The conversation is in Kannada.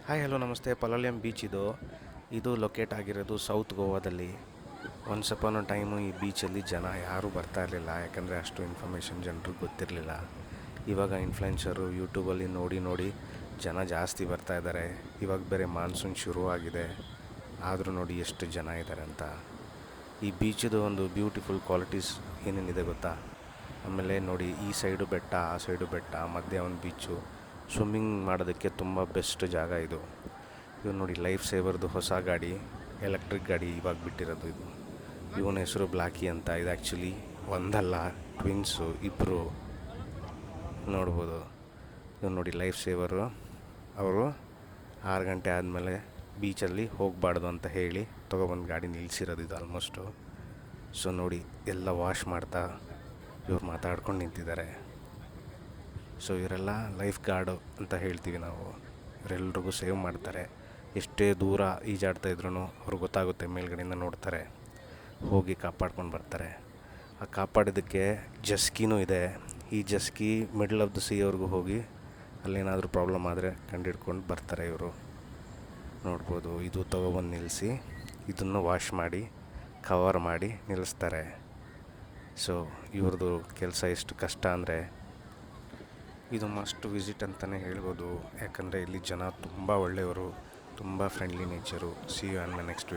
ಹಾಯ್ ಹಲೋ ನಮಸ್ತೆ. ಪಲಾಲಿಯಂ ಬೀಚ್ ಇದು ಲೊಕೇಟ್ ಆಗಿರೋದು ಸೌತ್ ಗೋವಾದಲ್ಲಿ. ಒನ್ಸ್ ಅಪಾನ್ ಅ ಟೈಮು ಈ ಬೀಚಲ್ಲಿ ಜನ ಯಾರೂ ಬರ್ತಾ ಇರಲಿಲ್ಲ, ಯಾಕಂದರೆ ಅಷ್ಟು ಇನ್ಫಾರ್ಮೇಷನ್ ಜನರಿಗೆ ಗೊತ್ತಿರಲಿಲ್ಲ. ಇವಾಗ ಇನ್ಫ್ಲುಯೆನ್ಸರು ಯೂಟ್ಯೂಬಲ್ಲಿ ನೋಡಿ ನೋಡಿ ಜನ ಜಾಸ್ತಿ ಬರ್ತಾ ಇದ್ದಾರೆ. ಇವಾಗ ಬೇರೆ ಮಾನ್ಸೂನ್ ಶುರುವಾಗಿದೆ, ಆದರೂ ನೋಡಿ ಎಷ್ಟು ಜನ ಇದ್ದಾರೆ ಅಂತ. ಈ ಬೀಚದು ಒಂದು ಬ್ಯೂಟಿಫುಲ್ ಕ್ವಾಲಿಟೀಸ್ ಏನೇನಿದೆ ಗೊತ್ತಾ? ಆಮೇಲೆ ನೋಡಿ, ಈ ಸೈಡು ಬೆಟ್ಟ, ಆ ಸೈಡು ಬೆಟ್ಟ, ಮಧ್ಯೆ ಒಂದು ಬೀಚು. ಸ್ವಿಮ್ಮಿಂಗ್ ಮಾಡೋದಕ್ಕೆ ತುಂಬ ಬೆಸ್ಟ್ ಜಾಗ ಇದು. ನೋಡಿ, ಲೈಫ್ ಸೇವರ್ದು ಹೊಸ ಗಾಡಿ, ಎಲೆಕ್ಟ್ರಿಕ್ ಗಾಡಿ ಇವಾಗ ಬಿಟ್ಟಿರೋದು ಇದು. ಇವನ ಹೆಸರು ಬ್ಲಾಕಿ ಅಂತ. ಇದು ಆ್ಯಕ್ಚುಲಿ ಒಂದಲ್ಲ, ಟ್ವಿನ್ಸು, ಇಬ್ಬರು ನೋಡ್ಬೋದು. ಇವ್ನು ನೋಡಿ, ಲೈಫ್ ಸೇವರು. ಅವರು 6 ಗಂಟೆ ಆದಮೇಲೆ ಬೀಚಲ್ಲಿ ಹೋಗಬಾರ್ದು ಅಂತ ಹೇಳಿ ತೊಗೊಬಂದು ಗಾಡಿ ನಿಲ್ಲಿಸಿರೋದು ಇದು ಆಲ್ಮೋಸ್ಟು. ಸೊ ನೋಡಿ, ಎಲ್ಲ ವಾಶ್ ಮಾಡ್ತಾ ಇವ್ರು ಮಾತಾಡ್ಕೊಂಡು ನಿಂತಿದ್ದಾರೆ. ಸೊ ಇವರೆಲ್ಲ ಲೈಫ್ ಗಾರ್ಡು ಅಂತ ಹೇಳ್ತೀವಿ ನಾವು. ಇವರೆಲ್ರಿಗೂ ಸೇವ್ ಮಾಡ್ತಾರೆ. ಎಷ್ಟೇ ದೂರ ಈಜಾಡ್ತಾ ಇದ್ರೂ ಅವ್ರಿಗೆ ಗೊತ್ತಾಗುತ್ತೆ, ಮೇಲ್ಗಡೆಯಿಂದ ನೋಡ್ತಾರೆ, ಹೋಗಿ ಕಾಪಾಡ್ಕೊಂಡು ಬರ್ತಾರೆ. ಆ ಕಾಪಾಡೋದಕ್ಕೆ ಜಸ್ಕಿನೂ ಇದೆ. ಈ ಜಸ್ಕಿ ಮಿಡಲ್ ಆಫ್ ದ ಸೀವರೆಗೂ ಹೋಗಿ ಅಲ್ಲೇನಾದರೂ ಪ್ರಾಬ್ಲಮ್ ಆದರೆ ಕಂಡಿಡ್ಕೊಂಡು ಬರ್ತಾರೆ ಇವರು. ನೋಡ್ಬೋದು, ಇದು ತೊಗೊಬಂದು ನಿಲ್ಲಿಸಿ ಇದನ್ನು ವಾಶ್ ಮಾಡಿ ಕವರ್ ಮಾಡಿ ನಿಲ್ಲಿಸ್ತಾರೆ. ಸೊ ಇವ್ರದ್ದು ಕೆಲಸ ಎಷ್ಟು ಕಷ್ಟ ಅಂದರೆ ಇದು ಮಸ್ಟ್ ವಿಸಿಟ್ ಅಂತಲೇ ಹೇಳ್ಬೋದು. ಯಾಕಂದರೆ ಇಲ್ಲಿ ಜನ ತುಂಬ ಒಳ್ಳೆಯವರು, ತುಂಬ friendly nature. See you on my next video.